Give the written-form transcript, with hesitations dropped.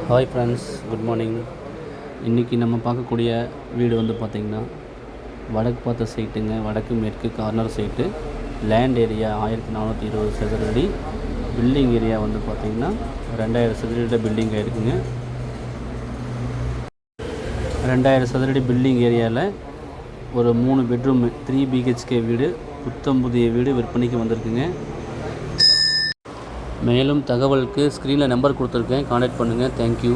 Hi friends, good morning. இன்றைக்கி நம்ம பார்க்கக்கூடிய வீடு வந்து பார்த்திங்கன்னா வடக்கு பார்த்த சைட்டுங்க. வடக்கு மேற்கு கார்னர் சைட்டு. லேண்ட் ஏரியா 1420 சதுரடி. பில்டிங் ஏரியா வந்து பார்த்திங்கன்னா 2000 சதுரடி பில்டிங் ஆகிருக்குங்க. 2000 சதுரடி பில்டிங் ஏரியாவில் ஒரு 3 பெட்ரூம் 3 BHK வீடு, புத்தம் புதிய வீடு விற்பனைக்கு வந்திருக்குங்க. மேலும் தகவலுக்கு ஸ்க்ரீனில் நம்பர் கொடுத்துருக்கேன், கான்டாக்ட் பண்ணுங்கள். தேங்க்யூ.